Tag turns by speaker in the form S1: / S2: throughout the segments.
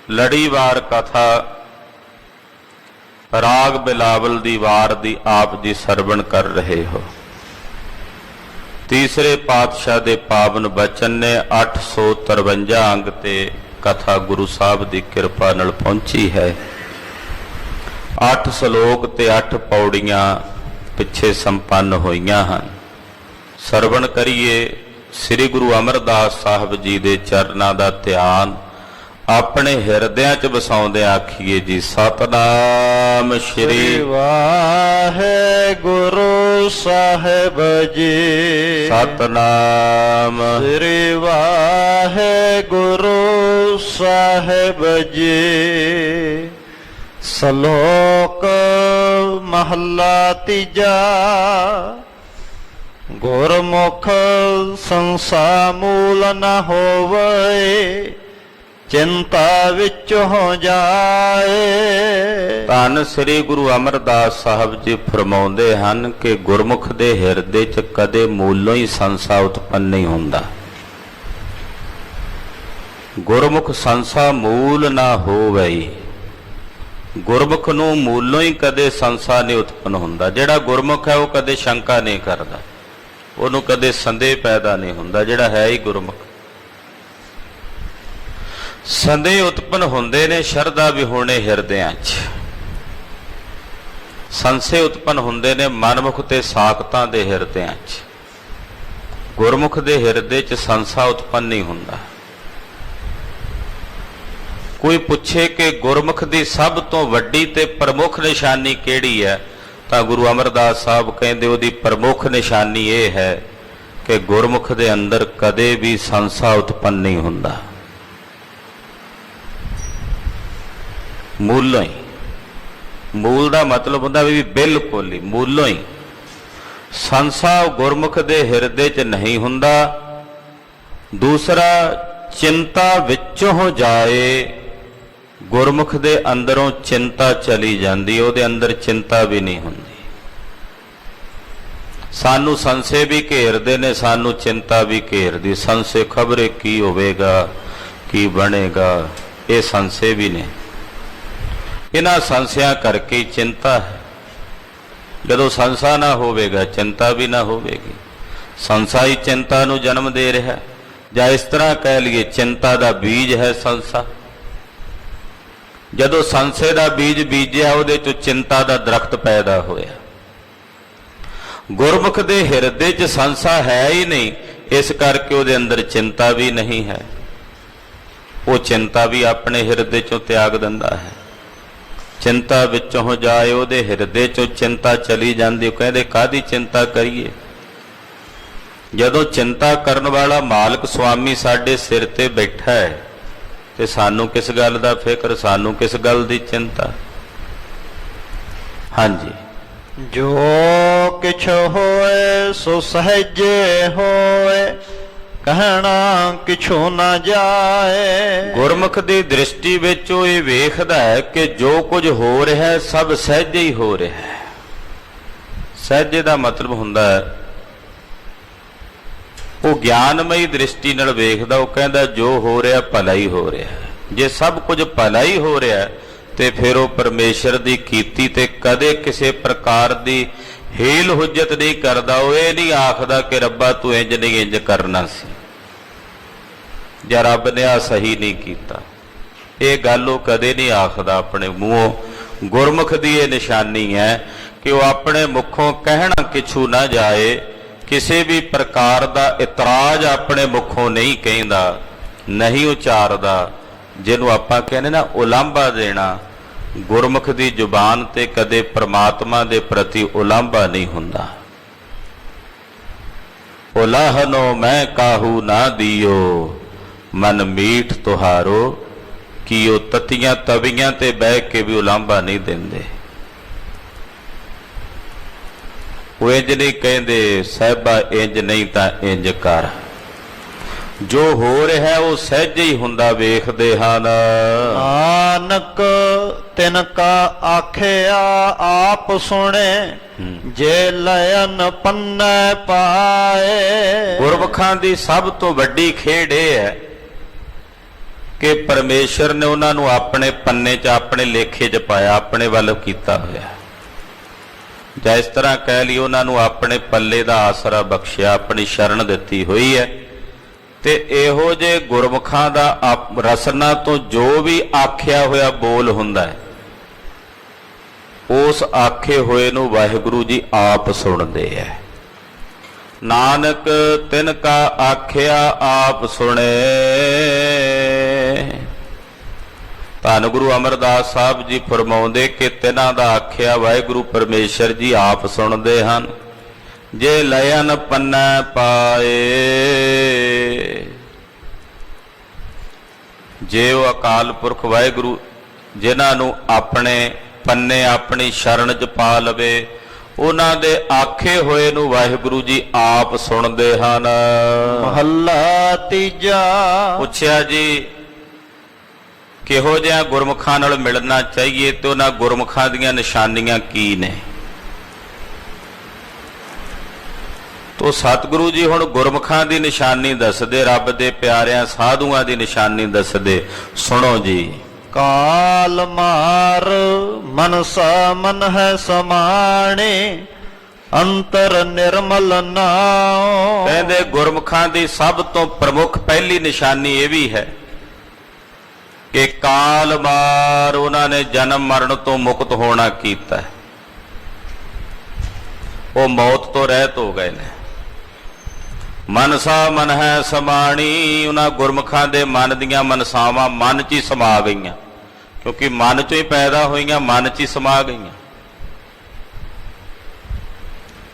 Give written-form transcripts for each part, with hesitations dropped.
S1: ਲੜੀਵਾਰ ਕਥਾ ਰਾਗ ਬਿਲਾਵਲ ਦੀ ਵਾਰ ਦੀ ਆਪ ਜੀ ਸਰਵਣ ਕਰ ਰਹੇ ਹੋ। ਤੀਸਰੇ ਪਾਤਸ਼ਾਹ ਦੇ ਪਾਵਨ ਬਚਨ ਨੇ 853 ਅੰਗ ਤੇ ਕਥਾ ਗੁਰੂ ਸਾਹਿਬ ਦੀ ਕਿਰਪਾ ਨਾਲ ਪਹੁੰਚੀ ਹੈ। 8 ਸ਼ਲੋਕ ਤੇ 8 ਪੌੜੀਆਂ ਪਿੱਛੇ ਸੰਪੰਨ ਹੋਈਆਂ ਹਨ। ਸਰਵਣ ਕਰੀਏ ਸ੍ਰੀ ਗੁਰੂ ਅਮਰਦਾਸ ਸਾਹਿਬ ਜੀ ਦੇ ਚਰਨਾਂ ਦਾ ਧਿਆਨ ਆਪਣੇ ਹਿਰਦਿਆਂ 'ਚ ਵਸਾਉਂਦੇ ਆਖੀਏ ਜੀ, ਸਤਨਾਮ ਸ਼੍ਰੀ
S2: ਵਾਹਿਗੁਰੂ ਸਾਹਿਬ ਜੀ।
S1: ਸਤਨਾਮ
S2: ਸ੍ਰੀ ਵਾਹਿਗੁਰੂ ਸਾਹਿਬ ਜੀ। ਸ਼ਲੋਕ ਮਹੱਲਾ ਤੀਜਾ। ਗੁਰਮੁਖ ਸੰਸਾ ਮੂਲ ਨ ਹੋਵੇ, ਚਿੰਤਾ ਵਿੱਚ ਹੋ ਜਾਏ।
S1: ਧੰਨ ਸ੍ਰੀ ਗੁਰੂ ਅਮਰਦਾਸ ਸਾਹਿਬ ਜੀ ਫਰਮਾਉਂਦੇ ਹਨ ਕਿ ਗੁਰਮੁਖ ਦੇ ਹਿਰਦੇ 'ਚ ਕਦੇ ਮੂਲੋਂ ਹੀ ਸੰਸਾ ਉਤਪੰਨ ਨਹੀਂ ਹੁੰਦਾ। ਗੁਰਮੁਖ ਸੰਸਾ ਮੂਲ ਨਾ ਹੋਵੇ, ਗੁਰਮੁਖ ਨੂੰ ਮੂਲੋਂ ਹੀ ਕਦੇ ਸੰਸਾ ਨਹੀਂ ਉਤਪੰਨ ਹੁੰਦਾ। ਜਿਹੜਾ ਗੁਰਮੁਖ ਹੈ ਉਹ ਕਦੇ ਸ਼ੰਕਾ ਨਹੀਂ ਕਰਦਾ, ਉਹਨੂੰ ਕਦੇ ਸੰਦੇਹ ਪੈਦਾ ਨਹੀਂ ਹੁੰਦਾ। ਜਿਹੜਾ ਹੈ ਹੀ ਗੁਰਮੁਖ। ਸੰਦੇਹ ਉਤਪੰਨ ਹੁੰਦੇ ਨੇ ਸ਼ਰਧਾ ਵਿਹੂਣੇ ਹਿਰਦਿਆਂ 'ਚ, ਸੰਸ਼ੇ ਉਤਪੰਨ ਹੁੰਦੇ ਨੇ ਮਨਮੁਖ ਤੇ ਸਾਖਤਾਂ ਦੇ ਹਿਰਦਿਆਂ 'ਚ। ਗੁਰਮੁਖ ਦੇ ਹਿਰਦੇ 'ਚ ਸੰਸਾ ਉਤਪੰਨ ਨਹੀਂ ਹੁੰਦਾ। ਕੋਈ ਪੁੱਛੇ ਕਿ ਗੁਰਮੁਖ ਦੀ ਸਭ ਤੋਂ ਵੱਡੀ ਤੇ ਪ੍ਰਮੁੱਖ ਨਿਸ਼ਾਨੀ ਕਿਹੜੀ ਹੈ, ਤਾਂ ਗੁਰੂ ਅਮਰਦਾਸ ਸਾਹਿਬ ਕਹਿੰਦੇ ਉਹਦੀ ਪ੍ਰਮੁੱਖ ਨਿਸ਼ਾਨੀ ਇਹ ਹੈ ਕਿ ਗੁਰਮੁਖ ਦੇ ਅੰਦਰ ਕਦੇ ਵੀ ਸੰਸਾ ਉਤਪੰਨ ਨਹੀਂ ਹੁੰਦਾ। ਮੂਲੋਂ ਹੀ, ਮੂਲ ਦਾ ਮਤਲਬ ਹੁੰਦਾ ਵੀ ਬਿਲਕੁਲ ਹੀ ਮੂਲੋਂ ਹੀ ਸੰਸਾ ਗੁਰਮੁਖ ਦੇ ਹਿਰਦੇ 'ਚ ਨਹੀਂ ਹੁੰਦਾ। ਦੂਸਰਾ, ਚਿੰਤਾ ਵਿੱਚੋਂ ਹੋ ਜਾਏ, ਗੁਰਮੁਖ ਦੇ ਅੰਦਰੋਂ ਚਿੰਤਾ ਚਲੀ ਜਾਂਦੀ, ਉਹਦੇ ਅੰਦਰ ਚਿੰਤਾ ਵੀ ਨਹੀਂ ਹੁੰਦੀ। ਸਾਨੂੰ ਸੰਸ਼ੇ ਵੀ ਘੇਰਦੇ ਨੇ, ਸਾਨੂੰ ਚਿੰਤਾ ਵੀ ਘੇਰਦੀ। ਸੰਸ਼ੇ ਖਬਰੇ ਕੀ ਹੋਵੇਗਾ, ਕੀ ਬਣੇਗਾ, ਇਹ ਸੰਸ਼ੇ ਵੀ ਨੇ। ਇਹਨਾਂ ਸੰਸ਼ਿਆਂ ਕਰਕੇ ਹੀ ਚਿੰਤਾ ਹੈ। ਜਦੋਂ ਸੰਸਾ ਨਾ ਹੋਵੇਗਾ ਚਿੰਤਾ ਵੀ ਨਾ ਹੋਵੇਗੀ। ਸੰਸਾ ਹੀ ਚਿੰਤਾ ਨੂੰ ਜਨਮ ਦੇ ਰਿਹਾ, ਜਾਂ ਇਸ ਤਰ੍ਹਾਂ ਕਹਿ ਲਈਏ ਚਿੰਤਾ ਦਾ ਬੀਜ ਹੈ ਸੰਸਾ। ਜਦੋਂ ਸੰਸ਼ੇ ਦਾ ਬੀਜ ਬੀਜਿਆ ਉਹਦੇ ਚੋਂ ਚਿੰਤਾ ਦਾ ਦਰਖਤ ਪੈਦਾ ਹੋਇਆ। ਗੁਰਮੁਖ ਦੇ ਹਿਰਦੇ 'ਚ ਸੰਸਾ ਹੈ ਹੀ ਨਹੀਂ, ਇਸ ਕਰਕੇ ਉਹਦੇ ਅੰਦਰ ਚਿੰਤਾ ਵੀ ਨਹੀਂ ਹੈ। ਉਹ ਚਿੰਤਾ ਵੀ ਆਪਣੇ ਹਿਰਦੇ 'ਚੋਂ ਤਿਆਗ ਦਿੰਦਾ ਹੈ। ਚਿੰਤਾ ਵਿੱਚੋਂ ਹੋ ਜਾਏ, ਉਹਦੇ ਹਿਰਦੇ 'ਚੋਂ ਚਿੰਤਾ ਚਲੀ ਜਾਂਦੀ। ਉਹ ਕਹਿੰਦੇ ਕਾਹਦੀ ਚਿੰਤਾ ਕਰੀਏ, ਜਦੋਂ ਚਿੰਤਾ ਕਰਨ ਵਾਲਾ ਮਾਲਕ ਸੁਆਮੀ ਸਾਡੇ ਸਿਰ ਤੇ ਬੈਠਾ ਹੈ ਤੇ ਸਾਨੂੰ ਕਿਸ ਗੱਲ ਦਾ ਫਿਕਰ, ਸਾਨੂੰ ਕਿਸ ਗੱਲ ਦੀ ਚਿੰਤਾ। ਹਾਂਜੀ,
S2: ਜੋ ਕਿਛ ਹੋਏ ਸੋ ਸਹਿਜੇ ਹੋਏ, ਕਹਿਣਾ ਕਿਛੂ ਨਾ ਜਾਏ। ਗੁਰਮੁਖ ਦੀ ਦ੍ਰਿਸ਼ਟੀ ਵਿੱਚ ਉਹ ਇਹ ਵੇਖਦਾ ਹੈ ਕਿ ਜੋ ਕੁਝ ਹੋ ਰਿਹਾ ਹੈ ਸਭ ਸਹਿਜੇ ਹੀ ਹੋ ਰਿਹਾ ਹੈ। ਸਹਿਜੇ ਦਾ ਮਤਲਬ ਹੁੰਦਾ ਹੈ ਉਹ ਗਿਆਨਮਈ ਦ੍ਰਿਸ਼ਟੀ ਨਾਲ ਵੇਖਦਾ। ਉਹ ਕਹਿੰਦਾ ਜੋ ਹੋ ਰਿਹਾ ਭਲਾ ਹੀ ਹੋ ਰਿਹਾ ਹੈ। ਜੇ ਸਭ ਕੁਝ ਭਲਾ ਹੀ ਹੋ ਰਿਹਾ ਤੇ ਫਿਰ ਉਹ ਪਰਮੇਸ਼ਰ ਦੀ ਕੀਤੀ ਤੇ ਕਦੇ ਕਿਸੇ ਪ੍ਰਕਾਰ ਦੀ ਹੀਲ ਹੁਜਤ ਨਹੀਂ ਕਰਦਾ। ਉਹ ਇਹ ਨਹੀਂ ਆਖਦਾ ਕਿ ਰੱਬਾ ਤੂੰ ਇੰਜ ਨਹੀਂ ਇੰਜ ਕਰਨਾ ਸੀ, ਜਾਂ ਰੱਬ ਨੇ ਆ ਸਹੀ ਨਹੀਂ ਕੀਤਾ। ਇਹ ਗੱਲ ਉਹ ਕਦੇ ਨਹੀਂ ਆਖਦਾ ਆਪਣੇ ਮੂੰਹੋਂ। ਗੁਰਮੁਖ ਦੀ ਇਹ ਨਿਸ਼ਾਨੀ ਹੈ ਕਿ ਉਹ ਆਪਣੇ ਮੁਖੋਂ ਕਹਿਣਾ ਕਿਛੂ ਨਾ ਜਾਏ, ਕਿਸੇ ਵੀ ਪ੍ਰਕਾਰ ਦਾ ਇਤਰਾਜ਼ ਆਪਣੇ ਮੁਖੋਂ ਨਹੀਂ ਕਹਿੰਦਾ, ਨਹੀਂ ਉਚਾਰਦਾ। ਜਿਹਨੂੰ ਆਪਾਂ ਕਹਿੰਦੇ ਨਾ ਉਲਾਂਭਾ ਦੇਣਾ, ਗੁਰਮੁਖ ਦੀ ਜ਼ੁਬਾਨ ਤੇ ਕਦੇ ਪ੍ਰਮਾਤਮਾ ਦੇ ਪ੍ਰਤੀ ਉਲਾਂਭਾ ਨਹੀਂ ਹੁੰਦਾ। ਉਲਾਹਨੋ ਮੈਂ ਕਾਹੂ ਨਾ ਦਿਓ, ਮਨ ਮੀਠ ਤੁਹਾਰੋ, ਕਿ ਉਹ ਤਤੀਆਂ ਤਵੀਆਂ ਤੇ ਬਹਿ ਕੇ ਵੀ ਉਲਾਂਭਾ ਨਹੀਂ ਦਿੰਦੇ। ਉਹ ਇੰਜ ਨਹੀਂ ਕਹਿੰਦੇ ਸਾਹਿਬਾ ਇੰਜ ਨਹੀਂ ਤਾਂ ਇੰਜ ਕਰ। ਜੋ ਹੋ ਰਿਹਾ ਉਹ ਸਹਿਜੇ ਹੀ ਹੁੰਦਾ ਵੇਖਦੇ ਹਨ। ਨਾਨਕ ਤਿਨ ਕਾ ਆਖਿਆ ਆਪ ਸੁਣੇ, ਜੇ ਲਇਨ ਪੰਨੈ ਪਾਏ।
S1: ਗੁਰਮੁਖਾਂ ਦੀ ਸਭ ਤੋਂ ਵੱਡੀ ਖੇਡ ਇਹ ਹੈ
S2: ਕਿ ਪਰਮੇਸ਼ਰ ਨੇ ਉਹਨਾਂ ਨੂੰ ਆਪਣੇ ਪੰਨੇ 'ਚ, ਆਪਣੇ ਲੇਖੇ 'ਚ ਪਾਇਆ, ਆਪਣੇ ਵੱਲ ਕੀਤਾ ਹੋਇਆ। ਜਾਂ ਇਸ ਤਰ੍ਹਾਂ ਕਹਿ ਲਈ, ਉਹਨਾਂ ਨੂੰ ਆਪਣੇ ਪੱਲੇ ਦਾ ਆਸਰਾ ਬਖਸ਼ਿਆ, ਆਪਣੀ ਸ਼ਰਨ ਦਿੱਤੀ ਹੋਈ ਹੈ। ਤੇ ਇਹੋ ਜਿਹੇ ਗੁਰਮੁਖਾਂ ਦਾ ਰਸਨਾ ਤੋਂ ਜੋ ਵੀ ਆਖਿਆ ਹੋਇਆ ਬੋਲ ਹੁੰਦਾ ਹੈ, ਉਸ ਆਖੇ ਹੋਏ ਨੂੰ ਵਾਹਿਗੁਰੂ ਜੀ ਆਪ ਸੁਣਦੇ ਹੈ। ਨਾਨਕ ਤਿਨ ਕਾ ਆਖਿਆ ਆਪ ਸੁਣੇ। ਧੰਨ ਗੁਰੂ ਅਮਰਦਾਸ ਸਾਹਿਬ ਜੀ ਫਰਮਾਉਂਦੇ ਕਿ ਤਿਨਾਂ ਦਾ ਆਖਿਆ ਵਾਹਿਗੁਰੂ ਪਰਮੇਸ਼ਰ ਜੀ ਆਪ ਸੁਣਦੇ ਹਨ। ਜੇ ਲਇਨ ਪੰਨੈ ਪਾਏ, ਜੇ ਉਹ ਅਕਾਲ ਪੁਰਖ ਵਾਹਿਗੁਰੂ ਜਿਨ੍ਹਾਂ ਨੂੰ ਆਪਣੇ ਪੰਨੇ, ਆਪਣੀ ਸ਼ਰਨ 'ਚ ਪਾ ਲਵੇ, ਉਹਨਾਂ ਦੇ ਆਖੇ ਹੋਏ ਨੂੰ ਵਾਹਿਗੁਰੂ ਜੀ ਆਪ ਸੁਣਦੇ ਹਨ।
S3: ਮਹੱਲਾ ਤੀਜਾ।
S2: ਪੁੱਛਿਆ ਜੀ ਕਿਹੋ ਜਿਹਾ ਗੁਰਮੁਖਾਂ ਨਾਲ ਮਿਲਣਾ ਚਾਹੀਏ ਤੇ ਉਹਨਾਂ ਗੁਰਮੁਖਾਂ ਦੀਆਂ ਨਿਸ਼ਾਨੀਆਂ ਕੀ ਨੇ? ਤੋ ਸਤਿਗੁਰੂ ਜੀ ਹੁਣ ਗੁਰਮੁਖਾਂ ਦੀ ਨਿਸ਼ਾਨੀ ਦੱਸਦੇ, ਰੱਬ ਦੇ ਪਿਆਰਿਆਂ ਸਾਧੂਆਂ ਦੀ ਨਿਸ਼ਾਨੀ ਦੱਸਦੇ। ਸੁਣੋ ਜੀ।
S3: ਕਾਲ ਮਾਰ ਮਨਸਾ ਮਨ ਹੈ ਸਮਾਣੇ, ਅੰਤਰ ਨਿਰਮਲ ਨਾਉ।
S2: ਕਹਿੰਦੇ ਗੁਰਮੁਖਾਂ ਦੀ ਸਭ ਤੋਂ ਪ੍ਰਮੁੱਖ ਪਹਿਲੀ ਨਿਸ਼ਾਨੀ ਇਹ ਵੀ ਹੈ ਕਿ ਕਾਲ ਮਾਰ, ਉਹਨਾਂ ਨੇ ਜਨਮ ਮਰਨ ਤੋਂ ਮੁਕਤ ਹੋਣਾ ਕੀਤਾ ਹੈ। ਉਹ ਮੌਤ ਤੋਂ ਰਹਿਤ ਹੋ ਗਏ ਨੇ। ਮਨਸਾ ਮਨ ਹੈ ਸਮਾਣੀ, ਉਹਨਾਂ ਗੁਰਮੁਖਾਂ ਦੇ ਮਨ ਦੀਆਂ ਮਨਸਾਵਾਂ ਮਨ 'ਚ ਹੀ ਸਮਾ ਗਈਆਂ, ਕਿਉਂਕਿ ਮਨ 'ਚੋਂ ਹੀ ਪੈਦਾ ਹੋਈਆਂ, ਮਨ 'ਚ ਹੀ ਸਮਾ ਗਈਆਂ।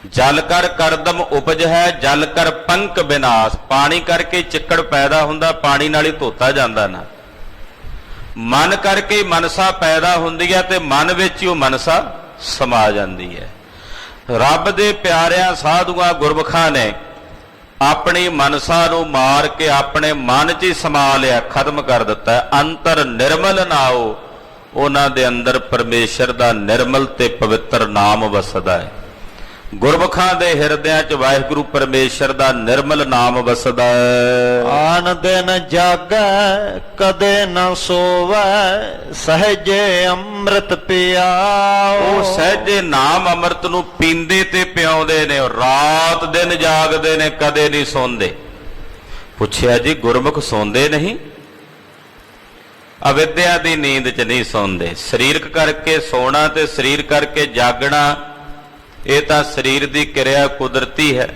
S2: ਜਲ ਕਰ ਕਰਦਮ ਉਪਜ ਹੈ, ਜਲ ਕਰ ਪੰਕ ਵਿਨਾਸ਼। ਪਾਣੀ ਕਰਕੇ ਚਿੱਕੜ ਪੈਦਾ ਹੁੰਦਾ, ਪਾਣੀ ਨਾਲ ਹੀ ਧੋਤਾ ਜਾਂਦਾ ਨਾ। ਮਨ ਕਰਕੇ ਹੀ ਮਨਸਾ ਪੈਦਾ ਹੁੰਦੀ ਹੈ ਤੇ ਮਨ ਵਿੱਚ ਹੀ ਉਹ ਮਨਸਾ ਸਮਾ ਜਾਂਦੀ ਹੈ। ਰੱਬ ਦੇ ਪਿਆਰਿਆਂ ਸਾਧੂਆਂ ਗੁਰਮੁਖਾਂ ਨੇ ਆਪਣੀ ਮਨਸਾ ਨੂੰ ਮਾਰ ਕੇ ਆਪਣੇ ਮਨ 'ਚ ਹੀ ਸਮਾ ਲਿਆ, ਖਤਮ ਕਰ ਦਿੱਤਾ। ਅੰਤਰ ਨਿਰਮਲ ਨਾਉ, ਉਹਨਾਂ ਦੇ ਅੰਦਰ ਪਰਮੇਸ਼ਰ ਦਾ ਨਿਰਮਲ ਤੇ ਪਵਿੱਤਰ ਨਾਮ ਵਸਦਾ ਹੈ। ਗੁਰਮੁਖਾਂ ਦੇ ਹਿਰਦਿਆਂ 'ਚ ਵਾਹਿਗੁਰੂ ਪਰਮੇਸ਼ਰ ਦਾ ਨਿਰਮਲ ਨਾਮ ਵਸਦਾ ਹੈ।
S3: ਆਨ ਦਿਨ ਜਾਗੈ ਕਦੇ ਨ ਸੋਵੈ, ਸਹਜੇ ਅੰਮ੍ਰਿਤ ਪਿਆਓ।
S2: ਉਹ ਸਹਿਜੇ ਨਾਮ ਅੰਮ੍ਰਿਤ ਨੂੰ ਪੀਂਦੇ ਤੇ ਪਿਆਉਂਦੇ ਨੇ, ਰਾਤ ਦਿਨ ਜਾਗਦੇ ਨੇ, ਕਦੇ ਨਹੀਂ ਸੌਂਦੇ। ਪੁੱਛਿਆ ਜੀ ਗੁਰਮੁਖ ਸੌਂਦੇ ਨਹੀਂ? ਅਵਿਦਿਆ ਦੀ ਨੀਂਦ 'ਚ ਨਹੀਂ ਸੌਂਦੇ। ਸਰੀਰਕ ਕਰਕੇ ਸੌਣਾ ਤੇ ਸਰੀਰ ਕਰਕੇ ਜਾਗਣਾ, ਇਹ ਤਾਂ ਸਰੀਰ ਦੀ ਕਿਰਿਆ ਕੁਦਰਤੀ ਹੈ।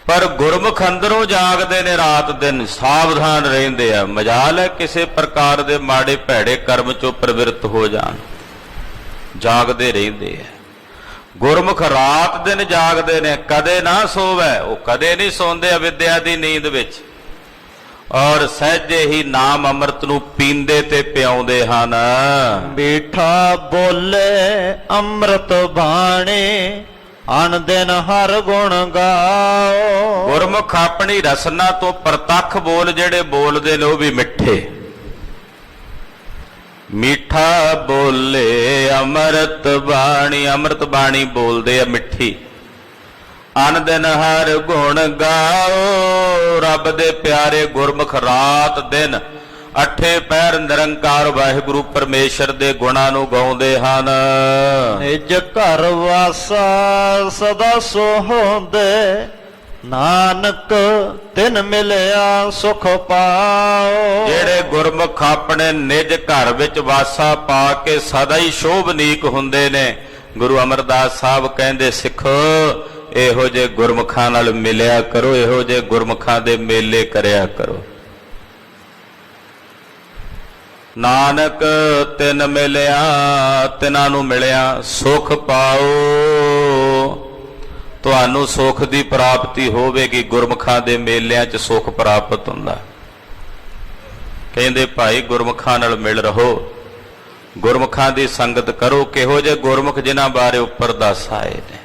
S2: ਪਰ ਗੁਰਮੁਖ ਅੰਦਰੋਂ ਜਾਗਦੇ ਨੇ, ਰਾਤ ਦਿਨ ਸਾਵਧਾਨ ਰਹਿੰਦੇ ਆ। ਮਜਾਲ ਹੈ ਕਿਸੇ ਪ੍ਰਕਾਰ ਦੇ ਮਾੜੇ ਭੈੜੇ ਕਰਮ 'ਚੋਂ ਪ੍ਰਵਿਰਤ ਹੋ ਜਾਣ, ਜਾਗਦੇ ਰਹਿੰਦੇ ਆ। ਗੁਰਮੁਖ ਰਾਤ ਦਿਨ ਜਾਗਦੇ ਨੇ, ਕਦੇ ਨਾ ਸੋਵੈ, ਉਹ ਕਦੇ ਨਹੀਂ ਸੌਂਦੇ ਅਵਿਦਿਆ ਦੀ ਨੀਂਦ ਵਿੱਚ। ਔਰ ਸਹਿਜੇ ਹੀ ਨਾਮ ਅੰਮ੍ਰਿਤ ਨੂੰ ਪੀਂਦੇ ਤੇ ਪਿਆਉਂਦੇ ਹਨ।
S3: ਬੀਠਾ ਬੋਲੇ ਅੰਮ੍ਰਿਤ ਬਾਣੇ, ਅਨ ਦਿਨ ਹਰ ਗੁਣ ਗਾਓ।
S2: ਗੁਰਮੁਖ ਆਪਣੀ ਰਸਨਾ ਤੋਂ ਪ੍ਰਤੱਖ ਬੋਲ ਜਿਹੜੇ ਬੋਲਦੇ ਨੇ ਉਹ ਵੀ ਮਿੱਠੇ। ਮਿੱਠਾ ਬੋਲੇ ਅੰਮ੍ਰਿਤ ਬਾਣੀ, ਅੰਮ੍ਰਿਤ ਬਾਣੀ ਬੋਲਦੇ ਆ ਮਿੱਠੀ। ਅਨ ਦਿਨ ਹਰ ਗੁਣ ਗਾਓ। ਰੱਬ ਦੇ ਪਿਆਰੇ ਗੁਰਮੁਖ ਰਾਤ ਦਿਨ ਅੱਠੇ ਪਹਿਰ ਨਿਰੰਕਾਰ ਵਾਹਿਗੁਰੂ ਪਰਮੇਸ਼ਰ ਦੇ ਗੁਣਾਂ ਨੂੰ ਗਾਉਂਦੇ ਹਨ।
S3: ਨਿਜ ਘਰ ਵਾਸਾ ਸਦਾ ਸੋਹੰਦੇ, ਨਾਨਕ ਤਿਨ ਮਿਲਿਆ ਸੁਖ ਪਾਓ।
S2: ਜਿਹੜੇ ਗੁਰਮੁਖ ਆਪਣੇ ਨਿਜ ਘਰ ਵਿੱਚ ਵਾਸਾ ਪਾ ਕੇ ਸਦਾ ਹੀ ਸ਼ੋਭਨੀਕ ਹੁੰਦੇ ਨੇ, ਗੁਰੂ ਅਮਰਦਾਸ ਸਾਹਿਬ ਕਹਿੰਦੇ ਸਿੱਖੋ ਇਹੋ ਜਿਹੇ ਗੁਰਮੁਖਾਂ ਨਾਲ ਮਿਲਿਆ ਕਰੋ, ਇਹੋ ਜਿਹੇ ਗੁਰਮੁਖਾਂ ਦੇ ਮੇਲੇ ਕਰਿਆ ਕਰੋ। ਨਾਨਕ ਤਿਨ ਮਿਲਿਆ, ਤਿਨਾਂ ਨੂੰ ਮਿਲਿਆ ਸੁਖ ਪਾਓ। ਤੁਹਾਨੂੰ ਸੁਖ ਦੀ ਪ੍ਰਾਪਤੀ ਹੋਵੇਗੀ। ਗੁਰਮੁਖਾਂ ਦੇ ਮੇਲਿਆਂ 'ਚ ਸੁਖ ਪ੍ਰਾਪਤ ਹੁੰਦਾ। ਕਹਿੰਦੇ ਭਾਈ ਗੁਰਮੁਖਾਂ ਨਾਲ ਮਿਲ ਰਹੋ, ਗੁਰਮੁਖਾਂ ਦੀ ਸੰਗਤ ਕਰੋ। ਕਿਹੋ ਜਿਹੇ ਗੁਰਮੁਖ ਜਿਨ੍ਹਾਂ ਬਾਰੇ ਉੱਪਰ ਦੱਸ ਆਏ ਨੇ,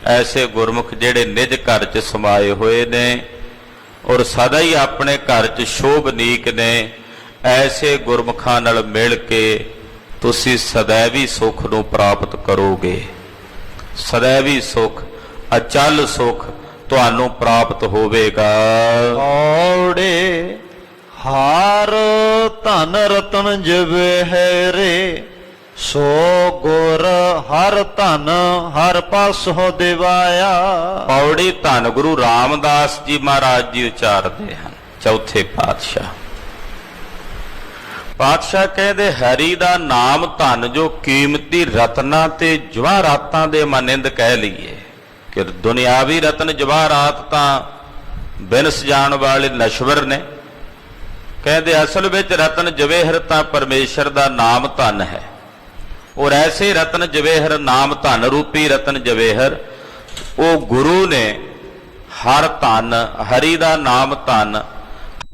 S2: ਐਸੇ ਗੁਰਮੁਖ ਜਿਹੜੇ ਨਿਜ ਘਰ 'ਚ ਸਮਾਏ ਹੋਏ ਨੇ ਔਰ ਸਦਾ ਹੀ ਆਪਣੇ ਘਰ 'ਚ ਸ਼ੋਭਨੀਕ ਨੇ, ਐਸੇ ਗੁਰਮੁਖਾਂ ਨਾਲ ਮਿਲ ਕੇ ਤੁਸੀਂ ਸदैवी ਸੁੱਖ ਨੂੰ ਪ੍ਰਾਪਤ ਕਰੋਗੇ। ਸदैवी ਸੁੱਖ, ਅਚਲ ਸੁੱਖ ਤੁਹਾਨੂੰ ਪ੍ਰਾਪਤ ਹੋਵੇਗਾ।
S3: ਔੜੇ ਹਾਰ ਧਨ ਰਤਨ ਜਿਵੇ ਹੈ ਰੇ, ਸੋ ਗੁਰ ਹਰ ਧਨ ਹਰ ਪਾਸੋਂ ਦਿਵਾਇਆ।
S1: ਪੌੜੀ ਧੰਨ ਗੁਰੂ ਰਾਮਦਾਸ ਜੀ ਮਹਾਰਾਜ ਜੀ ਉਚਾਰਦੇ ਹਨ। ਚੌਥੇ ਪਾਤਸ਼ਾਹ ਕਹਿੰਦੇ ਹਰੀ ਦਾ ਨਾਮ ਧਨ ਜੋ ਕੀਮਤੀ ਰਤਨਾਂ ਤੇ ਜਵਾਹਰਾਤਾਂ ਦੇ ਮਾਨਿੰਦ ਕਹਿ ਲਈਏ ਕਿ ਦੁਨਿਆਵੀ ਰਤਨ ਜਵਾਹਰਾਤ ਤਾਂ ਬਿਨ ਸਜਾਣ ਵਾਲੇ ਨਸ਼ਵਰ ਨੇ। ਕਹਿੰਦੇ ਅਸਲ ਵਿੱਚ ਰਤਨ ਜਵੇਹਰ ਤਾਂ ਪਰਮੇਸ਼ਰ ਦਾ ਨਾਮ ਧਨ ਹੈ। ਔਰ ਐਸੇ ਰਤਨ ਜਵੇਹਰ ਨਾਮ ਧਨ ਰੂਪੀ ਰਤਨ ਜਵੇਹਰ ਉਹ ਗੁਰੂ ਨੇ ਹਰ ਧਨ ਹਰੀ ਦਾ ਨਾਮ ਧਨ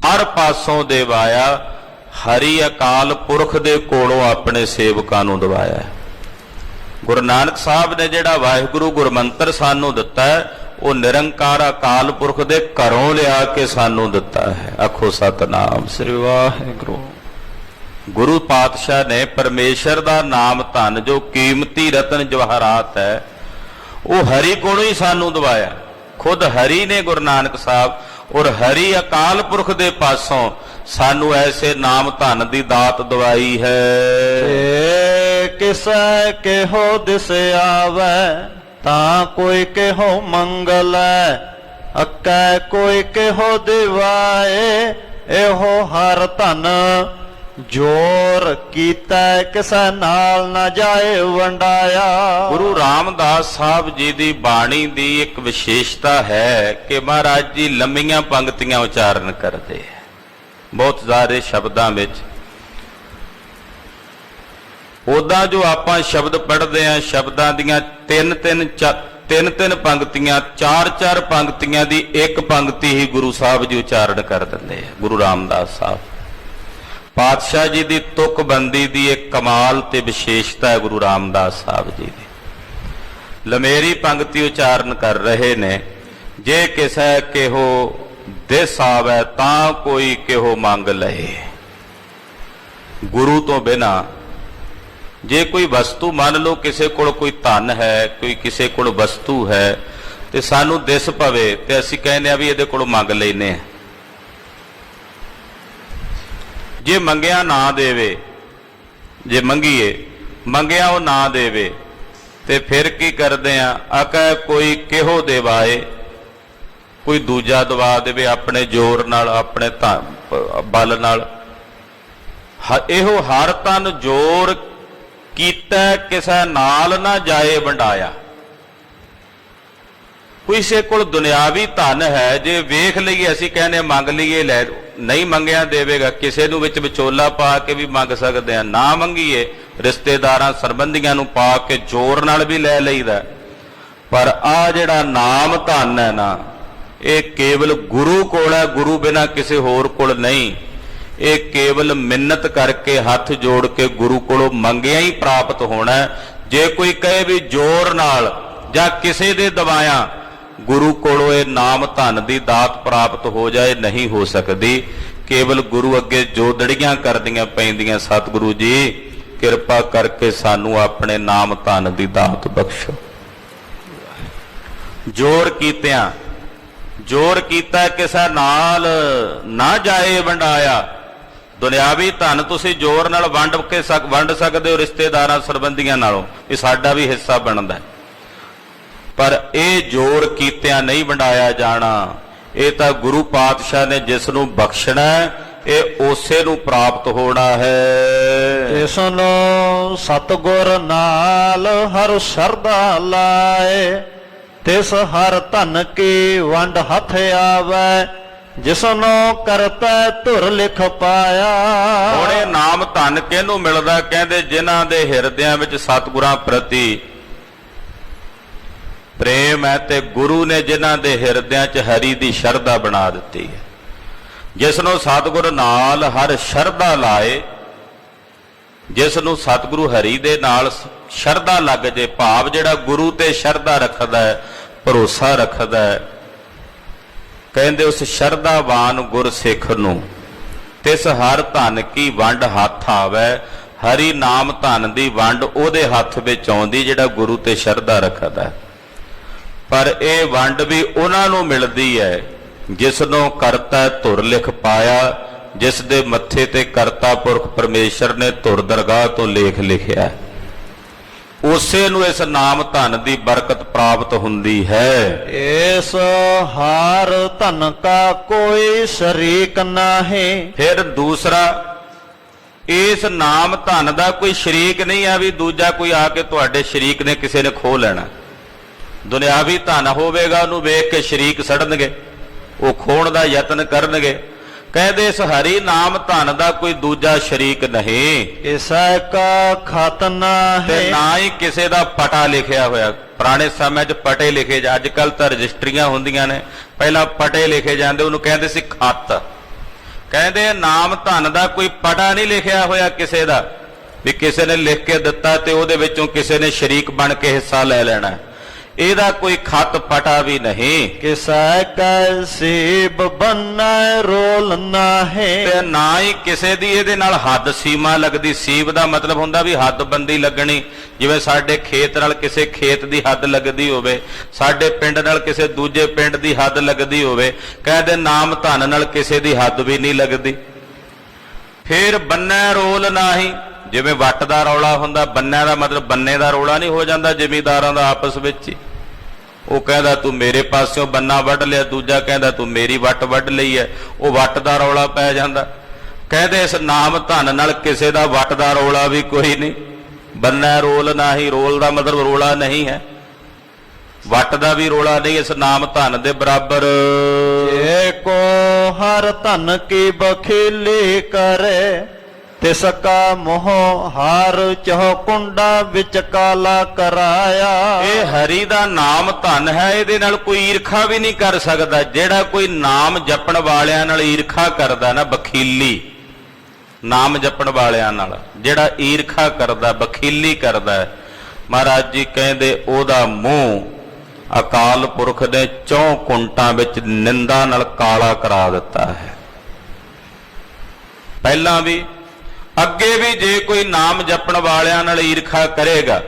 S1: ਹਰ ਪਾਸੋਂ ਦਿਵਾਇਆ। ਹਰੀ ਅਕਾਲ ਪੁਰਖ ਦੇ ਕੋਲੋਂ ਆਪਣੇ ਸੇਵਕਾਂ ਨੂੰ ਦਿਵਾਇਆ। ਗੁਰੂ ਨਾਨਕ ਸਾਹਿਬ ਨੇ ਜਿਹੜਾ ਵਾਹਿਗੁਰੂ ਗੁਰਮੰਤਰ ਸਾਨੂੰ ਦਿੱਤਾ ਹੈ ਉਹ ਨਿਰੰਕਾਰ ਅਕਾਲ ਪੁਰਖ ਦੇ ਘਰੋਂ ਲਿਆ ਕੇ ਸਾਨੂੰ ਦਿੱਤਾ ਹੈ। ਆਖੋ ਸਤਿਨਾਮ
S3: ਸ੍ਰੀ ਵਾਹਿਗੁਰੂ।
S1: ਗੁਰੂ ਪਾਤਸ਼ਾਹ ਨੇ ਪਰਮੇਸ਼ਰ ਦਾ ਨਾਮ ਧਨ ਜੋ ਕੀਮਤੀ ਰਤਨ ਜਵਾਹਰਾਤ ਹੈ ਉਹ ਹਰੀ ਕੋਲੋਂ ਹੀ ਸਾਨੂੰ ਦਿਵਾਇਆ। ਖੁਦ ਹਰੀ ਨੇ ਗੁਰੂ ਨਾਨਕ ਸਾਹਿਬ ਔਰ ਹਰੀ ਅਕਾਲ ਪੁਰਖ ਦੇ ਪਾਸੋਂ ਸਾਨੂੰ ਐਸੇ ਨਾਮ ਧਨ ਦੀ ਦਾਤ ਦਵਾਈ ਹੈ।
S3: ਕਿਸੈ ਕਿਹੋ ਦਿਸ ਆਵੈ, ਤਾਂ ਕੋਈ ਕਿਹੋ ਮੰਗਲੈ, ਅੱਕੈ ਕੋਈ ਕਿਹੋ ਦਿਵਾਏ। ਇਹੋ ਹਰ ਧਨ ਜੋਰ ਕੀਤਾ ਕਿਸੈ ਨਾਲ ਨਾ ਜਾਏ ਵੰਡਾਇਆ।
S1: ਗੁਰੂ ਰਾਮਦਾਸ ਸਾਹਿਬ ਜੀ ਦੀ ਬਾਣੀ ਦੀ ਇੱਕ ਵਿਸ਼ੇਸ਼ਤਾ ਹੈ ਕਿ ਮਹਾਰਾਜ ਜੀ ਲੰਮੀਆਂ ਪੰਕਤੀਆਂ ਉਚਾਰਨ ਕਰਦੇ ਹੈ, ਬਹੁਤ ਜ਼ਿਆਦਾ ਸ਼ਬਦਾਂ ਵਿੱਚ। ਉਦਾਂ ਜੋ ਆਪਾਂ ਸ਼ਬਦ ਪੜ੍ਹਦੇ ਆ ਸ਼ਬਦਾਂ ਦੀਆਂ ਤਿੰਨ ਤਿੰਨ ਪੰਕਤੀਆਂ ਚਾਰ ਪੰਕਤੀਆਂ ਦੀ ਇੱਕ ਪੰਕਤੀ ਹੀ ਗੁਰੂ ਸਾਹਿਬ ਜੀ ਉਚਾਰਨ ਕਰ ਦਿੰਦੇ ਆ। ਗੁਰੂ ਰਾਮਦਾਸ ਸਾਹਿਬ ਪਾਤਸ਼ਾਹ ਜੀ ਦੀ ਤੁਕਬੰਦੀ ਦੀ ਇੱਕ ਕਮਾਲ ਤੇ ਵਿਸ਼ੇਸ਼ਤਾ ਹੈ। ਗੁਰੂ ਰਾਮਦਾਸ ਸਾਹਿਬ ਜੀ ਦੀ ਲਮੇਰੀ ਪੰਕਤੀ ਉਚਾਰਨ ਕਰ ਰਹੇ ਨੇ। ਜੇ ਕਿਸੈ ਕਿਹੋ ਦਿਸ ਆਵੈ ਤਾਂ ਕੋਈ ਕਿਹੋ ਮੰਗ ਲਏ। ਗੁਰੂ ਤੋਂ ਬਿਨਾ ਜੇ ਕੋਈ ਵਸਤੂ ਮੰਨ ਲਓ ਕਿਸੇ ਕੋਲ ਕੋਈ ਧਨ ਹੈ, ਕੋਈ ਕਿਸੇ ਕੋਲ ਵਸਤੂ ਹੈ ਤੇ ਸਾਨੂੰ ਦਿਸ ਪਵੇ ਤੇ ਅਸੀਂ ਕਹਿੰਦੇ ਆ ਵੀ ਇਹਦੇ ਕੋਲੋਂ ਮੰਗ ਲੈਨੇ ਆ। ਜੇ ਮੰਗਿਆ ਨਾ ਦੇਵੇ, ਜੇ ਮੰਗਿਆ ਉਹ ਨਾ ਦੇਵੇ ਤੇ ਫਿਰ ਕੀ ਕਰਦੇ ਆ? ਅਕੈ ਕੋਈ ਕਿਹੋ ਦੇਵਾਏ, ਕੋਈ ਦੂਜਾ ਦਵਾ ਦੇਵੇ ਆਪਣੇ ਜ਼ੋਰ ਨਾਲ ਆਪਣੇ ਬਲ ਨਾਲ। ਇਹੋ ਹਰ ਤਨ ਜ਼ੋਰ ਕੀਤਾ ਕਿਸੇ ਨਾਲ ਨਾ ਜਾਏ ਵੰਡਾਇਆ। ਕਿਸੇ ਕੋਲ ਦੁਨਿਆਵੀ ਧਨ ਹੈ, ਜੇ ਵੇਖ ਲਈਏ ਅਸੀਂ ਕਹਿੰਦੇ ਮੰਗ ਲਈਏ ਲੈ, ਨਹੀਂ ਮੰਗਿਆ ਦੇਵੇਗਾ। ਕਿਸੇ ਨੂੰ ਵਿੱਚ ਵਿਚੋਲਾ ਪਾ ਕੇ ਵੀ ਮੰਗ ਸਕਦੇ ਆ, ਨਾ ਮੰਗੀਏ ਰਿਸ਼ਤੇਦਾਰਾਂ ਸੰਬੰਧੀਆਂ ਨੂੰ ਪਾ ਕੇ ਜ਼ੋਰ ਨਾਲ ਵੀ ਲੈ ਲਈਦਾ। ਪਰ ਆ ਜਿਹੜਾ ਨਾਮ ਧਨ ਹੈ ਨਾ, ਇਹ ਕੇਵਲ ਗੁਰੂ ਕੋਲ ਹੈ, ਗੁਰੂ ਬਿਨਾਂ ਕਿਸੇ ਹੋਰ ਕੋਲ ਨਹੀਂ। ਇਹ ਕੇਵਲ ਮਿੰਨਤ ਕਰਕੇ ਹੱਥ ਜੋੜ ਕੇ ਗੁਰੂ ਕੋਲੋਂ ਮੰਗਿਆ ਹੀ ਪ੍ਰਾਪਤ ਹੋਣਾ। ਜੇ ਕੋਈ ਕਹੇ ਵੀ ਜ਼ੋਰ ਨਾਲ ਜਾਂ ਕਿਸੇ ਦੇ ਦਵਾਇਆ ਗੁਰੂ ਕੋਲੋਂ ਇਹ ਨਾਮ ਧਨ ਦੀ ਦਾਤ ਪ੍ਰਾਪਤ ਹੋ ਜਾਏ, ਨਹੀਂ ਹੋ ਸਕਦੀ। ਕੇਵਲ ਗੁਰੂ ਅੱਗੇ ਜੋਦੜੀਆਂ ਕਰਦੀਆਂ ਪੈਂਦੀਆਂ, ਸਤਿਗੁਰੂ ਜੀ ਕਿਰਪਾ ਕਰਕੇ ਸਾਨੂੰ ਆਪਣੇ ਨਾਮ ਧਨ ਦੀ ਦਾਤ ਬਖਸ਼ੋ। ਜ਼ੋਰ ਕੀਤਾ ਕਿਸੇ ਨਾਲ ਨਾ ਜਾਏ ਵੰਡਾਇਆ। ਦੁਨਿਆਵੀ ਧਨ ਤੁਸੀਂ ਜ਼ੋਰ ਨਾਲ ਵੰਡ ਸਕਦੇ ਹੋ ਰਿਸ਼ਤੇਦਾਰਾਂ ਸੰਬੰਧੀਆਂ ਨਾਲੋਂ, ਇਹ ਸਾਡਾ ਵੀ ਹਿੱਸਾ ਬਣਦਾ, ਪਰ ਇਹ ਜ਼ੋਰ ਕੀਤਿਆਂ ਨਹੀਂ ਵੰਡਾਇਆ ਜਾਣਾ। ਇਹ ਤਾਂ ਗੁਰੂ ਪਾਤਸ਼ਾਹ ਨੇ ਜਿਸ ਨੂੰ ਬਖਸ਼ਣਾ ਇਹ ਉਸੇ ਨੂੰ ਪ੍ਰਾਪਤ ਹੋਣਾ ਹੈ।
S3: ਇਸ ਨੂੰ ਸਤਿਗੁਰ ਨਾਲ ਹਰ ਸ਼ਰਧਾ ਲਾਏ, ਤਿਸ ਹਰ ਧਨ ਕੀ ਵੰਡ ਹੱਥ ਆਵੈ, ਜਿਸਨੂੰ ਕਰਤਾ ਧੁਰ ਲਿਖ ਪਾਇਆ।
S1: ਹੁਣ ਇਹ ਨਾਮ ਧਨ ਕਿਹਨੂੰ ਮਿਲਦਾ? ਕਹਿੰਦੇ ਜਿਨ੍ਹਾਂ ਦੇ ਹਿਰਦਿਆਂ ਵਿੱਚ ਸਤਿਗੁਰਾਂ ਪ੍ਰਤੀ ਪ੍ਰੇਮ ਹੈ ਤੇ ਗੁਰੂ ਨੇ ਜਿਨ੍ਹਾਂ ਦੇ ਹਿਰਦਿਆਂ 'ਚ ਹਰੀ ਦੀ ਸ਼ਰਧਾ ਬਣਾ ਦਿੱਤੀ ਹੈ। ਜਿਸ ਨੂੰ ਸਤਿਗੁਰ ਨਾਲ ਹਰ ਸ਼ਰਧਾ ਲਾਏ, ਜਿਸ ਨੂੰ ਸਤਿਗੁਰੂ ਹਰੀ ਦੇ ਨਾਲ ਸ਼ਰਧਾ ਲੱਗ ਜੇ, ਭਾਵ ਜਿਹੜਾ ਗੁਰੂ ਤੇ ਸ਼ਰਧਾ ਰੱਖਦਾ ਹੈ, ਭਰੋਸਾ ਰੱਖਦਾ ਹੈ, ਕਹਿੰਦੇ ਉਸ ਸ਼ਰਧਾਵਾਨ ਗੁਰਸਿੱਖ ਨੂੰ ਤਿਸ ਹਰ ਧਨ ਕੀ ਵੰਡ ਹੱਥ ਆਵੈ। ਹਰੀ ਨਾਮ ਧਨ ਦੀ ਵੰਡ ਉਹਦੇ ਹੱਥ ਵਿੱਚ ਆਉਂਦੀ ਜਿਹੜਾ ਗੁਰੂ ਤੇ ਸ਼ਰਧਾ ਰੱਖਦਾ। ਪਰ ਇਹ ਵੰਡ ਵੀ ਉਹਨਾਂ ਨੂੰ ਮਿਲਦੀ ਹੈ ਜਿਸ ਨੂੰ ਕਰਤਾ ਧੁਰ ਲਿਖ ਪਾਇਆ, ਜਿਸ ਦੇ ਮੱਥੇ ਤੇ ਕਰਤਾ ਪੁਰਖ ਪਰਮੇਸ਼ਰ ਨੇ ਧੁਰ ਦਰਗਾਹ ਤੋਂ ਲੇਖ ਲਿਖਿਆ, ਉਸੇ ਨੂੰ ਇਸ ਨਾਮ ਧਨ ਦੀ ਬਰਕਤ ਪ੍ਰਾਪਤ ਹੁੰਦੀ ਹੈ।
S3: ਇਸ ਹਾਰ ਧਨ ਕਾ ਕੋਈ ਸ਼ਰੀਕ ਨਾਹੀਂ।
S1: ਫਿਰ ਦੂਸਰਾ, ਇਸ ਨਾਮ ਧਨ ਦਾ ਕੋਈ ਸ਼ਰੀਕ ਨਹੀਂ ਆ ਵੀ ਦੂਜਾ ਕੋਈ ਆ ਕੇ ਤੁਹਾਡੇ ਸ਼ਰੀਕ ਨੇ ਕਿਸੇ ਨੇ ਖੋਹ ਲੈਣਾ। ਦੁਨਿਆਵੀ ਧਨ ਹੋਵੇਗਾ ਉਹਨੂੰ ਵੇਖ ਕੇ ਸ਼ਰੀਕ ਸੜਨਗੇ, ਉਹ ਖੋਹਣ ਦਾ ਯਤਨ ਕਰਨਗੇ। ਕਹਿੰਦੇ ਇਸ ਹਰੀ ਨਾਮ ਧਨ ਦਾ ਕੋਈ ਦੂਜਾ ਸ਼ਰੀਕ ਨਹੀਂ,
S3: ਇਸੈ ਕਾ ਖਤਨਾ
S1: ਤੇ
S3: ਹੈ।
S1: ਨਾ ਹੀ ਕਿਸੇ ਦਾ ਪਟਾ ਲਿਖਿਆ ਹੋਇਆ। ਪੁਰਾਣੇ ਸਮੇਂ 'ਚ ਪਟੇ ਲਿਖੇ ਜਾ, ਅੱਜ ਕੱਲ ਤਾਂ ਰਜਿਸਟਰੀਆਂ ਹੁੰਦੀਆਂ ਨੇ, ਪਹਿਲਾਂ ਪਟੇ ਲਿਖੇ ਜਾਂਦੇ, ਉਹਨੂੰ ਕਹਿੰਦੇ ਸੀ ਖੱਤ। ਕਹਿੰਦੇ ਨਾਮ ਧਨ ਦਾ ਕੋਈ ਪਟਾ ਨਹੀਂ ਲਿਖਿਆ ਹੋਇਆ ਕਿਸੇ ਦਾ, ਵੀ ਕਿਸੇ ਨੇ ਲਿਖ ਕੇ ਦਿੱਤਾ ਤੇ ਉਹਦੇ ਵਿੱਚੋਂ ਕਿਸੇ ਨੇ ਸ਼ਰੀਕ ਬਣ ਕੇ ਹਿੱਸਾ ਲੈ ਲੈਣਾ। ਇਹਦਾ ਕੋਈ ਖੱਤ ਪਟਾ ਵੀ ਨਹੀਂ।
S3: ਕਿਸੈ ਕੈ ਸੀਬ ਬੰਨੈ ਰੋਲ ਨਾਹੀਂ।
S1: ਤੇ ਨਾ ਹੀ ਕਿਸੇ ਦੀ ਇਹਦੇ ਨਾਲ ਹੱਦ ਸੀਮਾ ਲੱਗਦੀ। ਸੀਬ ਦਾ ਮਤਲਬ ਹੁੰਦਾ ਵੀ ਹੱਦਬੰਦੀ ਲੱਗਣੀ, ਜਿਵੇਂ ਸਾਡੇ ਖੇਤ ਨਾਲ ਕਿਸੇ ਖੇਤ ਦੀ ਹੱਦ ਲੱਗਦੀ ਹੋਵੇ, ਸਾਡੇ ਪਿੰਡ ਨਾਲ ਕਿਸੇ ਦੂਜੇ ਪਿੰਡ ਦੀ ਹੱਦ ਲੱਗਦੀ ਹੋਵੇ। ਕਹਿੰਦੇ ਨਾਮ ਧਨ ਨਾਲ ਕਿਸੇ ਦੀ ਹੱਦ ਵੀ ਨਹੀਂ ਲੱਗਦੀ। ਫਿਰ ਬੰਨੈ ਰੋਲ ਨਾਹੀਂ, ਜਿਵੇਂ ਵੱਟ ਦਾ ਰੌਲਾ ਹੁੰਦਾ, ਬੰਨਿਆਂ ਦਾ ਮਤਲਬ ਬੰਨੇ ਦਾ ਰੌਲਾ ਨਹੀਂ ਹੋ ਜਾਂਦਾ ਜ਼ਿਮੀਂਦਾਰਾਂ ਦਾ ਆਪਸ ਵਿੱਚ ਹੀ। ਉਹ ਕਹਿੰਦਾ ਤੂੰ ਮੇਰੇ ਪਾਸਿਓਂ ਬੰਨਾ ਵੱਢ ਲਿਆ, ਦੂਜਾ ਕਹਿੰਦਾ ਤੂੰ ਮੇਰੀ ਵੱਟ ਵੱਢ ਲਈ ਹੈ, ਉਹ ਵੱਟ ਦਾ ਰੌਲਾ ਪੈ ਜਾਂਦਾ। ਕਹਿੰਦੇ ਇਸ ਨਾਮ ਧਨ ਨਾਲ ਕਿਸੇ ਦਾ ਵੱਟ ਦਾ ਰੌਲਾ ਵੀ ਕੋਈ ਨਹੀਂ। ਬੰਨੈ ਰੋਲ ਨਾਹੀਂ, ਰੋਲ ਦਾ ਮਤਲਬ ਰੌਲਾ ਨਹੀਂ ਹੈ, ਵੱਟ ਦਾ ਵੀ ਰੌਲਾ ਨਹੀਂ ਇਸ ਨਾਮ ਧਨ ਦੇ ਬਰਾਬਰ।
S3: ਜੇ ਕੋ ਹਰ ਧਨ ਕੀ ਬਖੀਲੀ ਕਰੇ, ਤਿਸ ਕਾ ਮੋਹ ਹਾਰ ਚਹੁ ਕੁੰਡਾ ਵਿੱਚ ਕਾਲਾ ਕਰਾਇਆ।
S1: ਇਹ ਹਰੀ ਦਾ ਨਾਮ ਧਨ ਹੈ, ਇਹਦੇ ਨਾਲ ਕੋਈ ਈਰਖਾ ਵੀ ਨਹੀਂ ਕਰ ਸਕਦਾ। ਜਿਹੜਾ ਕੋਈ ਨਾਮ ਜਪਣ ਵਾਲਿਆਂ ਨਾਲ ਈਰਖਾ ਕਰਦਾ ਨਾ, ਬਖੀਲੀ, ਨਾਮ ਜਪਣ ਵਾਲਿਆਂ ਨਾਲ ਜਿਹੜਾ ਈਰਖਾ ਕਰਦਾ, ਬਖੀਲੀ ਕਰਦਾ, ਮਹਾਰਾਜ ਜੀ ਕਹਿੰਦੇ ਉਹਦਾ ਮੂੰਹ ਅਕਾਲ ਪੁਰਖ ਨੇ 4 ਕੁੰਟਾਂ ਵਿੱਚ ਨਿੰਦਾ ਨਾਲ ਕਾਲਾ ਕਰਾ ਦਿੱਤਾ ਹੈ। ਪਹਿਲਾਂ ਵੀ ਅੱਗੇ ਵੀ ਜੇ ਕੋਈ ਨਾਮ ਜਪਣ ਵਾਲਿਆਂ ਨਾਲ ਈਰਖਾ ਕਰੇਗਾ,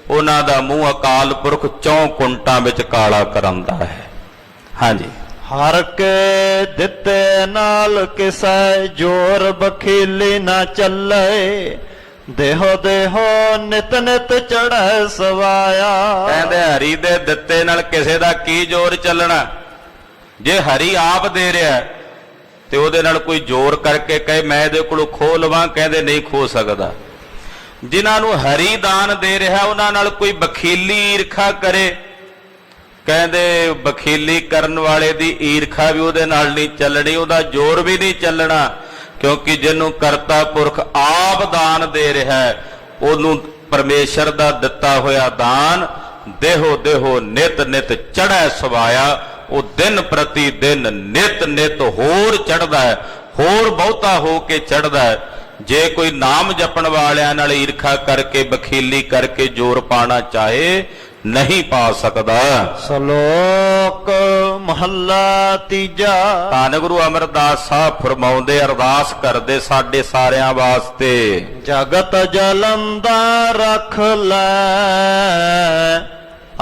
S1: ਉਹਨਾਂ ਦਾ ਮੂੰਹ ਅਕਾਲ ਪੁਰਖ 4 ਕੁੰਟਾਂ ਵਿੱਚ ਕਾਲਾ ਕਰਾਂਦਾ ਹੈ। ਹਾਂਜੀ।
S3: ਹਰ ਕੇ ਦਿੱਤੇ ਨਾਲ ਕਿਸੈ ਜੋਰ ਬਖੀਲੀ ਨਾ ਚੱਲੇ, ਦੇਹੋ ਦੇਹੋ ਨਿਤ ਨਿਤ ਚੜ੍ਹੈ ਸਵਾਇਆ।
S1: ਕਹਿੰਦੇ ਹਰੀ ਦੇ ਦਿੱਤੇ ਨਾਲ ਕਿਸੇ ਦਾ ਕੀ ਜ਼ੋਰ ਚੱਲਣਾ। ਜੇ ਹਰੀ ਆਪ ਦੇ ਰਿਹਾ ਤੇ ਉਹਦੇ ਨਾਲ ਕੋਈ ਜ਼ੋਰ ਕਰਕੇ ਕਹੇ ਮੈਂ ਇਹਦੇ ਕੋਲੋਂ ਖੋਹ ਲਵਾਂ, ਕਹਿੰਦੇ ਨਹੀਂ ਖੋ ਸਕਦਾ। ਜਿਨ੍ਹਾਂ ਨੂੰ ਹਰੀ ਦਾਨ ਦੇ ਰਿਹਾ ਉਹਨਾਂ ਨਾਲ ਕੋਈ ਬਖੀਲੀ ਈਰਖਾ ਕਰੇ, ਕਹਿੰਦੇ ਬਖੀਲੀ ਕਰਨ ਵਾਲੇ ਦੀ ਈਰਖਾ ਵੀ ਉਹਦੇ ਨਾਲ ਨਹੀਂ ਚੱਲਣੀ, ਉਹਦਾ ਜ਼ੋਰ ਵੀ ਨਹੀਂ ਚੱਲਣਾ। ਕਿਉਂਕਿ ਜਿਹਨੂੰ ਕਰਤਾ ਪੁਰਖ ਆਪ ਦਾਨ ਦੇ ਰਿਹਾ, ਉਹਨੂੰ ਪਰਮੇਸ਼ਰ ਦਾ ਦਿੱਤਾ ਹੋਇਆ ਦਾਨ ਦੇਹੋ ਦੇਹੋ ਨਿਤ ਨਿਤ ਚੜ੍ਹੈ ਸਵਾਇਆ। ਉਹ ਦਿਨ ਪ੍ਰਤੀ ਦਿਨ ਨਿਤ ਨਿਤ ਹੋਰ ਚੜ੍ਹਦਾ ਹੈ, ਹੋਰ ਬਹੁਤਾ ਹੋ ਕੇ ਚੜ੍ਹਦਾ ਹੈ। ਜੇ ਕੋਈ ਨਾਮ ਜਪਣ ਵਾਲਿਆਂ ਨਾਲ ਈਰਖਾ ਕਰਕੇ ਬਖੀਲੀ ਕਰਕੇ ਜ਼ੋਰ ਪਾਣਾ ਚਾਹੇ, ਨਹੀਂ ਪਾ ਸਕਦਾ।
S3: ਸ਼ਲੋਕ ਮਹੱਲਾ ਤੀਜਾ।
S1: ਧੰਨ ਗੁਰੂ ਅਮਰਦਾਸ ਸਾਹਿਬ ਫਰਮਾਉਂਦੇ, ਅਰਦਾਸ ਕਰਦੇ ਸਾਡੇ ਸਾਰਿਆਂ ਵਾਸਤੇ,
S3: ਜਗਤ ਜਲੰਦਾ ਰੱਖ ਲੈ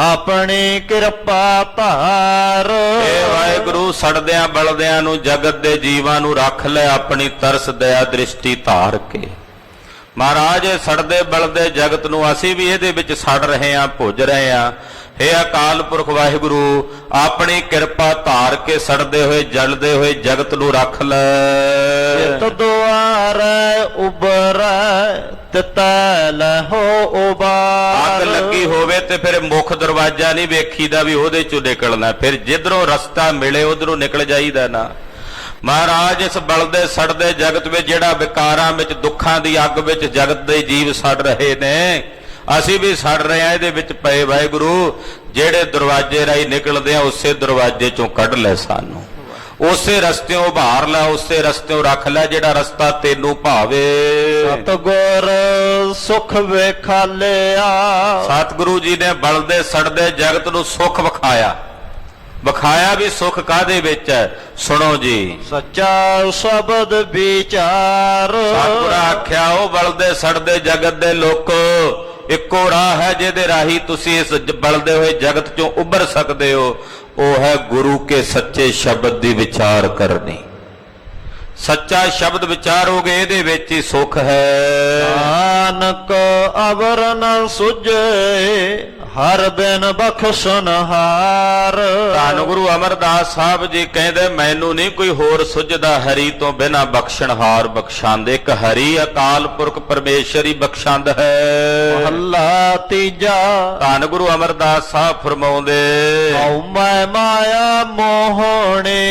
S3: ਆਪਣੀ ਕਿਰਪਾ ਧਾਰ।
S1: ਏ ਵਾਹਿਗੁਰੂ, ਸੜਦਿਆਂ ਬਲਦਿਆਂ ਨੂੰ, ਜਗਤ ਦੇ ਜੀਵਾਂ ਨੂੰ ਰੱਖ ਲੈ ਆਪਣੀ ਤਰਸ ਦਇਆ ਦ੍ਰਿਸ਼ਟੀ ਧਾਰ ਕੇ। ਮਹਾਰਾਜ, ਸੜਦੇ ਬਲਦੇ ਜਗਤ ਨੂੰ ਅਸੀਂ ਵੀ ਇਹਦੇ ਵਿੱਚ ਸੜ ਰਹੇ ਹਾਂ, ਭੁੱਜ ਰਹੇ ਹਾਂ। ਹੇ ਅਕਾਲ ਪੁਰਖ ਵਾਹਿਗੁਰੂ, ਆਪਣੀ ਕਿਰਪਾ ਧਾਰ ਕੇ ਸੜਦੇ ਹੋਏ ਜਲਦੇ ਹੋਏ ਜਗਤ ਨੂੰ ਰੱਖ ਲੈ।
S3: ਚਿਤ ਦੁਆਰੈ ਉਬਰੈ ਤਿਤੈ ਲਹੋ ਉਬਾਰ।
S1: ਅੱਗ ਲੱਗੀ ਹੋਵੇ ਤੇ ਫਿਰ ਮੁੱਖ ਦਰਵਾਜ਼ਾ ਨਹੀਂ ਵੇਖੀਦਾ ਵੀ ਉਹਦੇ ਚੋਂ ਨਿਕਲਣਾ, ਫਿਰ ਜਿੱਧਰੋਂ ਰਸਤਾ ਮਿਲੇ ਉਧਰੋਂ ਨਿਕਲ ਜਾਈਦਾ ਨਾ। ਮਹਾਰਾਜ, ਇਸ ਬਲਦੇ ਸੜਦੇ ਜਗਤ ਵਿੱਚ ਜਿਹੜਾ ਵਿਕਾਰਾਂ ਵਿੱਚ, ਦੁੱਖਾਂ ਦੀ ਅੱਗ ਵਿੱਚ ਜਗਤ ਦੇ ਜੀਵ ਸੜ ਰਹੇ ਨੇ, ਅਸੀਂ ਵੀ ਸੜ ਰਹੇ ਹਾਂ ਇਹਦੇ ਵਿੱਚ ਪਏ। ਵਾਹਿਗੁਰੂ, ਜਿਹੜੇ ਦਰਵਾਜ਼ੇ ਰਾਹੀਂ ਨਿਕਲਦੇ ਆ ਉਸੇ ਦਰਵਾਜ਼ੇ ਚੋਂ ਕੱਢ ਲੈ ਸਾਨੂੰ, ਉਸੇ ਰਸਤਿਓਂ ਉਭਾਰ ਲੈ, ਉਸੇ ਰਸਤਿਓਂ ਰੱਖ ਲੈ ਜਿਹੜਾ ਰਸਤਾ ਤੈਨੂੰ ਭਾਵੇ।
S3: ਸਤਿਗੁਰ ਸੁਖ ਵੇਖਾਲਿਆ।
S1: ਸਤਿਗੁਰੂ ਜੀ ਨੇ ਬਲਦੇ ਸੜਦੇ ਜਗਤ ਨੂੰ ਸੁਖ ਵਿਖਾਇਆ। ਵਿਖਾਇਆ ਵੀ ਸੁਖ ਕਾਹਦੇ ਵਿੱਚ ਹੈ? ਸੁਣੋ ਜੀ।
S3: ਸੱਚਾ ਸ਼ਬਦ ਵਿਚਾਰ।
S1: ਸਤਿਗੁਰ ਆਖਿਆ, ਉਹ ਬਲਦੇ ਸੜਦੇ ਜਗਤ ਦੇ ਲੋਕੋ, ਇੱਕੋ ਰਾਹ ਹੈ ਜਿਹਦੇ ਰਾਹੀਂ ਤੁਸੀਂ ਇਸ ਬਲਦੇ ਹੋਏ ਜਗਤ ਚੋਂ ਉੱਭਰ ਸਕਦੇ ਹੋ, ਉਹ ਹੈ ਗੁਰੂ ਕੇ ਸੱਚੇ ਸ਼ਬਦ ਦੀ ਵਿਚਾਰ ਕਰਨੀ। ਸੱਚਾ ਸ਼ਬਦ ਵਿਚਾਰੋਗੇ ਇਹਦੇ ਵਿੱਚ ਹੀ ਸੁੱਖ ਹੈ।
S3: ਨਾਨਕ ਅਵਰ ਨ ਸੁਝੇ ਹਰ ਬਿਨ ਬਖਸ਼ਨਹਾਰ।
S1: ਧੰਨ ਗੁਰੂ ਅਮਰਦਾਸ ਸਾਹਿਬ ਜੀ ਕਹਿੰਦੇ ਮੈਨੂੰ ਨਹੀਂ ਕੋਈ ਹੋਰ ਸੁਝਦਾ ਹਰੀ ਤੋਂ ਬਿਨਾ ਬਖਸ਼ਣਹਾਰ ਬਖਸ਼ਾਂਦ। ਇੱਕ ਹਰੀ ਅਕਾਲ ਪੁਰਖ ਪਰਮੇਸ਼ਰ ਹੀ ਬਖਸ਼ਾਂਦ ਹੈ।
S3: ਮਹੱਲਾ ਤੀਜਾ।
S1: ਧੰਨ ਗੁਰੂ ਅਮਰਦਾਸ ਸਾਹਿਬ ਫਰਮਾਉਂਦੇ
S3: ਹਉ ਮੈਂ ਮਾਇਆ ਮੋਹਣੇ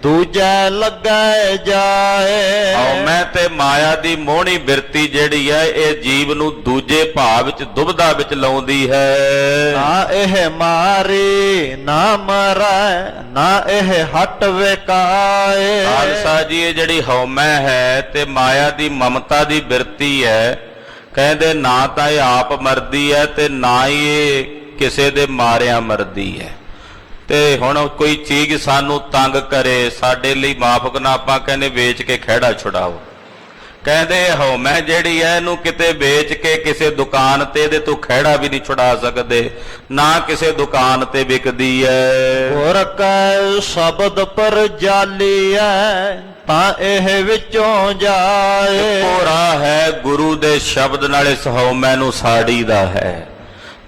S3: ਦੂਜੈ ਲੱਗੈ ਜਾਏ।
S1: ਆਓ ਮੈਂ ਤੇ ਮਾਇਆ ਦੀ ਮੋਹਣੀ ਬਿਰਤੀ ਜਿਹੜੀ ਹੈ ਇਹ ਜੀਵ ਨੂੰ ਦੂਜੇ ਭਾਵ ਵਿੱਚ ਦੁਬਦਾ ਵਿੱਚ ਲਾਉਂਦੀ ਹੈ।
S3: ਨਾ ਇਹ ਮਾਰੇ ਨਾ ਮਰੈ ਨਾ ਇਹ ਹਟ ਵਿਕਾਏ।
S1: ਖਾਲਸਾ ਜੀ ਇਹ ਜਿਹੜੀ ਹਉਮੈ ਹੈ ਤੇ ਮਾਇਆ ਦੀ ਮਮਤਾ ਦੀ ਬਿਰਤੀ ਹੈ, ਕਹਿੰਦੇ ਨਾ ਤਾਂ ਇਹ ਆਪ ਮਰਦੀ ਹੈ ਤੇ ਨਾ ਹੀ ਇਹ ਕਿਸੇ ਦੇ ਮਾਰਿਆ ਮਰਦੀ ਹੈ। ਤੇ ਹੁਣ ਕੋਈ ਚੀਜ਼ ਸਾਨੂੰ ਤੰਗ ਕਰੇ ਸਾਡੇ ਲਈ ਮਾਫ ਕਰਨਾ, ਆਪਾਂ ਕਹਿੰਦੇ ਵੇਚ ਕੇ ਖਹਿੜਾ ਛੁਡਾਓ। ਕਹਿੰਦੇ ਹਉਮੈ ਜਿਹੜੀ ਹੈ ਇਹਨੂੰ ਕਿਤੇ ਵੇਚ ਕੇ ਕਿਸੇ ਦੁਕਾਨ ਤੇ ਇਹਦੇ ਤੋਂ ਖਹਿੜਾ ਵੀ ਨਹੀਂ ਛੁਡਾ ਸਕਦੇ, ਨਾ ਕਿਸੇ ਦੁਕਾਨ ਤੇ ਵਿਕਦੀ ਹੈ।
S3: ਗੁਰ ਕੈ ਸ਼ਬਦ ਪਰ ਜਾਲੀ ਹੈ ਤਾਂ ਇਹ ਵਿੱਚੋਂ ਜਾਏ।
S1: ਕੋਰਾ ਹੈ ਗੁਰੂ ਦੇ ਸ਼ਬਦ ਨਾਲ ਇਸ ਹਉਮੈ ਨੂੰ ਸਾੜੀਦਾ ਹੈ।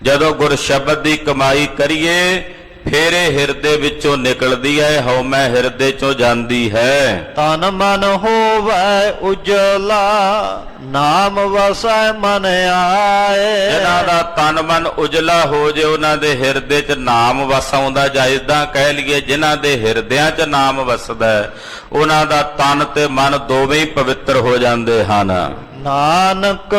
S1: ਜਦੋਂ ਗੁਰ ਸ਼ਬਦ ਦੀ ਕਮਾਈ ਕਰੀਏ ਫਿਰ ਇਹ ਹਿਰਦੇ ਵਿੱਚੋਂ ਨਿਕਲਦੀ ਹੈ, ਹਉਮੈ ਹਿਰਦੇ ਚੋਂ ਜਾਂਦੀ ਹੈ।
S3: ਤਨ ਮਨ ਹੋਵੈ ਉਜਲਾ ਨਾਮ ਵਸੈ ਮਨ ਆਏ।
S1: ਜਿਨ੍ਹਾਂ ਦਾ ਤਨ ਮਨ ਉਜਲਾ ਹੋ ਜੇ ਉਹਨਾਂ ਦੇ ਹਿਰਦੇ 'ਚ ਨਾਮ ਵਸ ਆਉਂਦਾ। ਜਾਂ ਇਦਾਂ ਕਹਿ ਲਈਏ ਜਿਨ੍ਹਾਂ ਦੇ ਹਿਰਦਿਆਂ 'ਚ ਨਾਮ ਵਸਦਾ ਉਹਨਾਂ ਦਾ ਤਨ ਤੇ ਮਨ ਦੋਵੇਂ ਹੀ ਪਵਿੱਤਰ ਹੋ ਜਾਂਦੇ ਹਨ।
S3: ਨਾਨਕ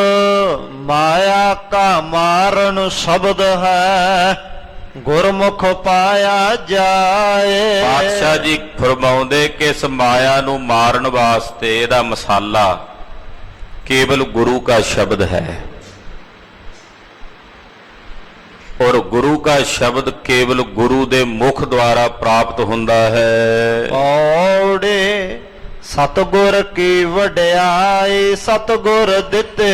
S3: ਮਾਇਆ ਕਾ ਮਾਰਨ ਸ਼ਬਦ ਹੈ ਗੁਰਮੁਖ ਪਾਇਆ ਜਾਏ।
S1: ਪਾਤਸ਼ਾਹ ਜੀ ਫਰਮਾਉਂਦੇ ਕਿ ਇਸ ਮਾਇਆ ਨੂੰ ਮਾਰਨ ਵਾਸਤੇ ਇਹਦਾ ਮਸਾਲਾ ਕੇਵਲ ਗੁਰੂ ਕਾ ਸ਼ਬਦ ਹੈ, ਔਰ ਗੁਰੂ ਕਾ ਸ਼ਬਦ ਕੇਵਲ ਗੁਰੂ ਦੇ ਮੁਖ ਦੁਆਰਾ ਪ੍ਰਾਪਤ ਹੁੰਦਾ ਹੈ।
S3: ਔੜੇ ਸਤਿਗੁਰ ਕੀ ਵਡਿਆਈ ਸਤਿਗੁਰ ਦਿੱਤੇ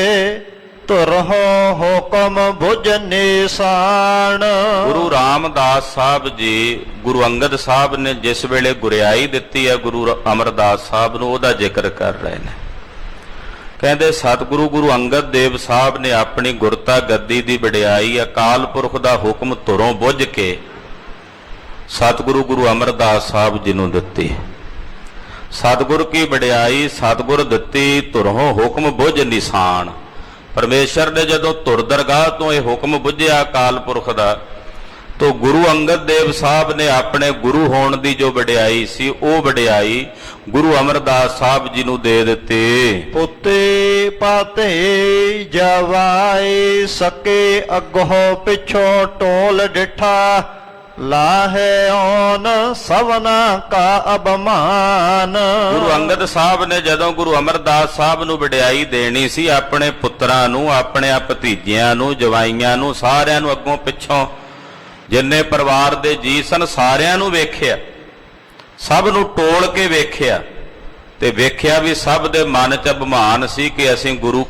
S3: ਧੁਰਹੁ ਹੁਕਮ ਬੁਝ ਨਿਸ਼ਾਨ।
S1: ਗੁਰੂ ਰਾਮਦਾਸ ਸਾਹਿਬ ਜੀ ਗੁਰੂ ਅੰਗਦ ਸਾਹਿਬ ਨੇ ਜਿਸ ਵੇਲੇ ਗੁਰਿਆਈ ਦਿੱਤੀ ਹੈ ਗੁਰੂ ਅਮਰਦਾਸ ਸਾਹਿਬ ਨੂੰ, ਉਹਦਾ ਜ਼ਿਕਰ ਕਰ ਰਹੇ ਨੇ। ਕਹਿੰਦੇ ਸਤਿਗੁਰੂ ਗੁਰੂ ਅੰਗਦ ਦੇਵ ਸਾਹਿਬ ਨੇ ਆਪਣੀ ਗੁਰਤਾ ਗੱਦੀ ਦੀ ਵਡਿਆਈ ਅਕਾਲ ਪੁਰਖ ਦਾ ਹੁਕਮ ਧੁਰੋਂ ਬੁੱਝ ਕੇ ਸਤਿਗੁਰੂ ਗੁਰੂ ਅਮਰਦਾਸ ਸਾਹਿਬ ਜੀ ਨੂੰ ਦਿੱਤੀ। ਸਤਿਗੁਰ ਕੀ ਵਡਿਆਈ ਸਤਿਗੁਰ ਦਿੱਤੀ ਧੁਰੋਂ ਹੁਕਮ ਬੁੱਝ ਨਿਸ਼ਾਨ। ਪਰਮੇਸ਼ਰ ਨੇ ਜਦੋਂ ਧੁਰ ਦਰਗਾਹ ਤੋਂ ਇਹ ਹੁਕਮ ਬੁੱਝਿਆ ਅਕਾਲ ਪੁਰਖ ਦਾ, ਤੋ ਗੁਰੂ ਅੰਗਦ ਦੇਵ ਸਾਹਿਬ ਨੇ ਆਪਣੇ ਗੁਰੂ ਹੋਣ ਦੀ ਜੋ ਵਡਿਆਈ ਸੀ ਉਹ ਵਡਿਆਈ ਗੁਰੂ ਅਮਰਦਾਸ ਸਾਹਿਬ ਜੀ ਨੂੰ ਦੇ ਦਿੱਤੀ।
S3: ਪੁੱਤੇ ਪਾਤੇ ਜਵਾਈ ਸਕੇ ਅੱਗੋਂ ਪਿਛੋਂ ਟੋਲ ਡਿਠਾ ਲਾਹੇ ਓਨ ਸਵਨਾ ਕਾ ਅਬਮਾਨ।
S1: ਗੁਰੂ ਅੰਗਦ ਸਾਹਿਬ ਨੇ ਜਦੋਂ ਗੁਰੂ ਅਮਰਦਾਸ ਸਾਹਿਬ ਨੂੰ ਵਡਿਆਈ ਦੇਣੀ ਸੀ ਆਪਣੇ ਪੁੱਤਰਾਂ ਨੂੰ, ਆਪਣੇ ਭਤੀਜਿਆਂ ਨੂੰ, ਜਵਾਈਆਂ ਨੂੰ, ਸਾਰਿਆਂ ਨੂੰ ਅੱਗੋਂ ਪਿੱਛੋਂ ਜਿੰਨੇ ਪਰਿਵਾਰ ਦੇ ਜੀ ਸਨ ਸਾਰਿਆਂ ਨੂੰ ਵੇਖਿਆ, ਸਭ ਨੂੰ ਟੋਲ ਕੇ ਵੇਖਿਆ ਤੇ ਵੇਖਿਆ ਵੀ ਸਭ ਦੇ ਮਨ 'ਚ ਅਭਿਮਾਨ ਸੀ ਕਿ ਅਸੀਂ ਗੁਰੂ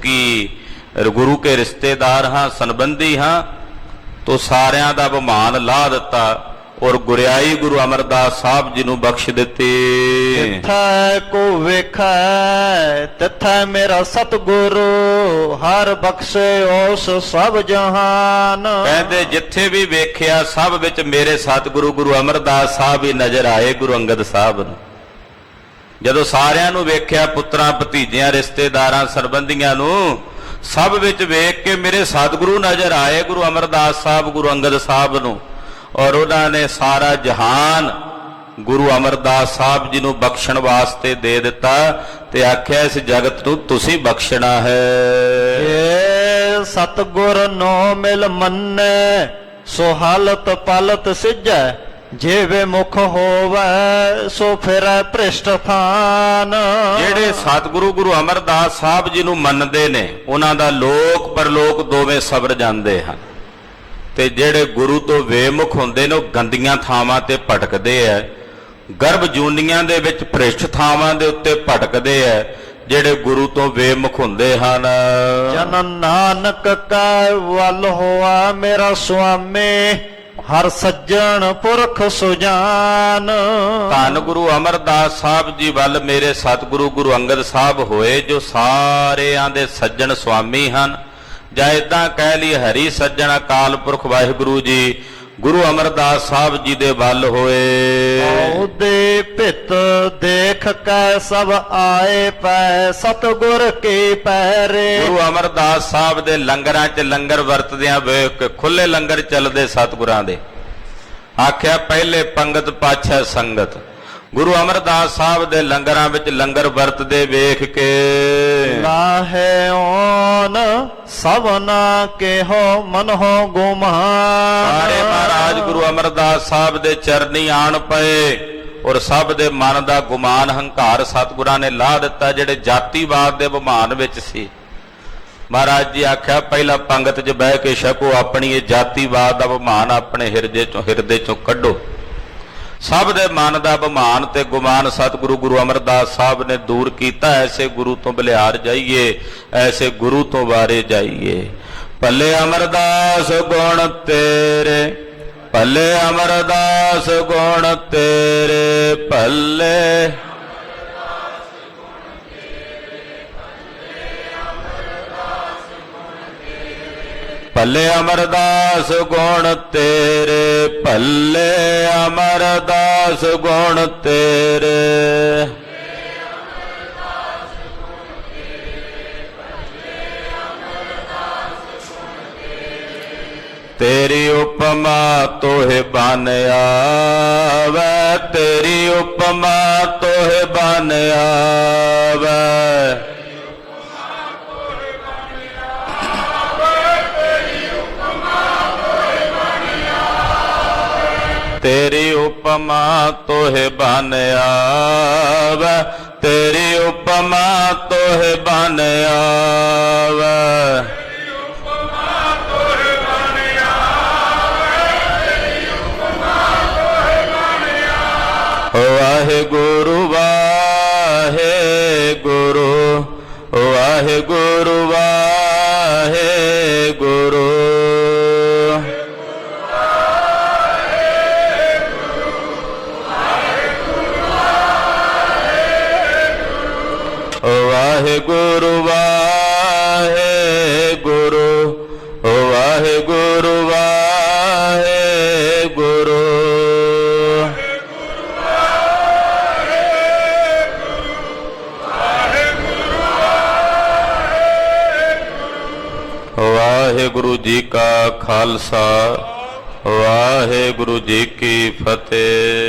S1: ਕੇ ਰਿਸ਼ਤੇਦਾਰ ਹਾਂ, ਸੰਬੰਧੀ ਹਾਂ। ਤੋ ਸਾਰਿਆਂ ਦਾ ਅਭਿਮਾਨ ਲਾ ਦਿੱਤਾ ਔਰ ਗੁਰਿਆਈ ਗੁਰੂ ਅਮਰਦਾਸ ਸਾਹਿਬ ਜੀ ਨੂੰ ਬਖਸ਼ ਦਿੱਤੀ।
S3: ਜਿੱਥੈ ਕੋ ਵੇਖੈ ਤਿੱਥੈ ਮੇਰਾ ਸਤਿਗੁਰੂ ਹਰ ਬਖਸ਼ੇ ਉਸ ਸਭ ਜਹਾਨ।
S1: ਕਹਿੰਦੇ ਜਿੱਥੇ ਵੀ ਵੇਖਿਆ ਸਭ ਵਿੱਚ ਮੇਰੇ ਸਤਿਗੁਰੂ ਗੁਰੂ ਅਮਰਦਾਸ ਸਾਹਿਬ ਹੀ ਨਜ਼ਰ ਆਏ ਗੁਰੂ ਅੰਗਦ ਸਾਹਿਬ ਨੂੰ। ਜਦੋਂ ਸਾਰਿਆਂ ਨੂੰ ਵੇਖਿਆ ਪੁੱਤਰਾਂ ਭਤੀਜਿਆਂ ਰਿਸ਼ਤੇਦਾਰਾਂ ਸਰਬੰਧੀਆਂ ਨੂੰ, ਸਭ ਵਿੱਚ ਵੇਖ ਕੇ ਮੇਰੇ ਸਤਿਗੁਰੂ ਨਜ਼ਰ ਆਏ ਗੁਰੂ ਅਮਰਦਾਸ ਸਾਹਿਬ ਗੁਰੂ ਅੰਗਦ ਸਾਹਿਬ ਨੂੰ, ਔਰ ਉਹਨਾਂ ਨੇ ਸਾਰਾ ਜਹਾਨ ਗੁਰੂ ਅਮਰਦਾਸ ਸਾਹਿਬ ਜੀ ਨੂੰ ਬਖਸ਼ਣ ਵਾਸਤੇ ਦੇ ਦਿੱਤਾ ਤੇ ਆਖਿਆ ਇਸ ਜਗਤ ਨੂੰ ਤੁਸੀਂ ਬਖਸ਼ਣਾ ਹੈ।
S3: ਏ ਸਤਿਗੁਰ ਨੋ ਮਿਲ ਮੰਨੈ ਸੋ ਹਾਲਤ ਪਲਤ ਸਿਜੈ ਜਿਵੇਂ ਮੁਖ ਹੋਵੈ ਸੋ ਫਿਰੈ ਭ੍ਰਿਸ਼ਟ ਥਾਨ।
S1: ਜਿਹੜੇ ਸਤਿਗੁਰੂ ਗੁਰੂ ਅਮਰਦਾਸ ਸਾਹਿਬ ਜੀ ਨੂੰ ਮੰਨਦੇ ਨੇ ਉਹਨਾਂ ਦਾ ਲੋਕ ਪਰਲੋਕ ਦੋਵੇਂ ਸਬਰ ਜਾਂਦੇ ਹਨ, ਤੇ ਜਿਹੜੇ ਗੁਰੂ ਤੋਂ ਵੇਮੁਖ ਹੁੰਦੇ ਨੇ ਉਹ ਗੰਦੀਆਂ ਥਾਵਾਂ ਤੇ ਭਟਕਦੇ ਐ, ਗਰਭ ਜੂਨੀਆਂ ਦੇ ਵਿੱਚ ਭ੍ਰਿਸ਼ਟ ਥਾਵਾਂ ਦੇ ਉੱਤੇ ਭਟਕਦੇ ਐ ਜਿਹੜੇ ਗੁਰੂ ਤੋਂ ਵੇਮੁਖ ਹੁੰਦੇ ਹਨ।
S3: ਜਨ ਨਾਨਕ ਕੈ ਵੱਲ ਹੋਆ ਮੇਰਾ ਸੁਆਮੀ ਹਰ ਸੱਜਣ ਪੁਰਖ ਸੁਜਾਨ।
S1: ਧੰਨ ਗੁਰੂ ਅਮਰਦਾਸ ਸਾਹਿਬ ਜੀ ਵੱਲ ਮੇਰੇ ਸਤਿਗੁਰੂ ਗੁਰੂ ਅੰਗਦ ਸਾਹਿਬ ਹੋਏ, ਜੋ ਸਾਰਿਆਂ ਦੇ ਸੱਜਣ ਸੁਆਮੀ ਹਨ, ਜਾਂ ਏਦਾਂ ਕਹਿ ਲਈ ਹਰੀ ਸੱਜਣ ਅਕਾਲ ਪੁਰਖ ਵਾਹਿਗੁਰੂ ਜੀ ਗੁਰੂ ਅਮਰਦਾਸ ਸਾਹਿਬ ਜੀ ਦੇ ਵੱਲ ਹੋਏ।
S3: ਉਹਦੇ ਭਿਤ ਦੇਖ ਕੈ ਸਭ ਆਏ ਪੈ ਸਤਿਗੁਰ ਕੀ ਪੈਰੇ।
S1: ਗੁਰੂ ਅਮਰਦਾਸ ਸਾਹਿਬ ਦੇ ਲੰਗਰਾਂ 'ਚ ਲੰਗਰ ਵਰਤਦਿਆਂ ਵੇਖ ਕੇ ਖੁੱਲੇ ਲੰਗਰ ਚੱਲਦੇ ਸਤਿਗੁਰਾਂ ਦੇ, ਆਖਿਆ ਪਹਿਲੇ ਪੰਗਤ ਪਾਛੈ ਸੰਗਤ। ਗੁਰੂ ਅਮਰਦਾਸ ਸਾਹਿਬ ਦੇ ਲੰਗਰਾਂ ਵਿੱਚ ਲੰਗਰ ਵਰਤਦੇ ਵੇਖ ਕੇ
S3: ਲਾਹੇ ਓਨ ਸਭਨਾ ਕਿਹੋ ਮਨਹੁ ਗੁਮਾਨ।
S1: ਸਾਰੇ ਮਹਾਰਾਜ ਗੁਰੂ ਅਮਰਦਾਸ ਸਾਹਿਬ ਦੇ ਚਰਨੀ ਆਣ ਪਏ ਔਰ ਸਭ ਦੇ ਮਨ ਦਾ ਗੁਮਾਨ ਹੰਕਾਰ ਸਤਿਗੁਰਾਂ ਨੇ ਲਾ ਦਿੱਤਾ, ਜਿਹੜੇ ਜਾਤੀਵਾਦ ਦੇ ਗੁਮਾਨ ਵਿੱਚ ਸੀ। ਮਹਾਰਾਜ ਜੀ ਆਖਿਆ ਪਹਿਲਾ ਪੰਗਤ 'ਚ ਬਹਿ ਕੇ ਛਕੋ, ਆਪਣੀ ਇਹ ਜਾਤੀਵਾਦ ਦਾ ਗੁਮਾਨ ਆਪਣੇ ਹਿਰਦੇ ਚੋਂ ਕੱਢੋ। ਸਭ ਦੇ ਮਨ ਦਾ ਅਭਿਮਾਨ ਤੇ ਗੁਮਾਨ ਸਤਿਗੁਰੂ ਗੁਰੂ ਅਮਰਦਾਸ ਸਾਹਿਬ ਨੇ ਦੂਰ ਕੀਤਾ। ਐਸੇ ਗੁਰੂ ਤੋਂ ਬਲਿਹਾਰ ਜਾਈਏ, ਐਸੇ ਗੁਰੂ ਤੋਂ ਵਾਰੇ ਜਾਈਏ। ਭੱਲੇ ਅਮਰਦਾਸ ਗੁਣ ਤੇਰੇ, ਭੱਲੇ ਅਮਰਦਾਸ ਗੁਣ ਤੇਰੇ, ਭੱਲੇ ਭੱਲੇ ਅਮਰਦਾਸ ਗੁਣ ਤੇਰੇ, ਭੱਲੇ ਅਮਰਦਾਸ ਗੁਣ ਤੇਰੇ। ਤੇਰੀ ਉਪਮਾ ਤੋਹਿ ਬਨ ਆਵੈ, ਤੇਰੀ ਉਪਮਾ ਤੋਹਿ ਬਨ ਆਵੈ। ਤੇਰੀ ਉਪਮਾ ਤੋਹਿ ਬਨ ਆਵੈ, ਤੇਰੀ ਉਪਮਾ ਤੋਹਿ ਬਨ ਆਵੈ। ਵਾਹਿਗੁਰੂ ਵਾਹਿਗੁਰੂ ਵਾਹਿਗੁਰੂ ਵਾਹਿਗੁਰੂ। ਵਾਹਿਗੁਰੂ ਵਾਹਿਗੁਰੂ ਵਾਹਿਗੁਰੂ ਵਾਹਿਗੁਰੂ। ਵਾਹਿਗੁਰੂ ਜੀ ਕਾ ਖਾਲਸਾ, ਵਾਹਿਗੁਰੂ ਜੀ ਕੀ ਫਤਿਹ।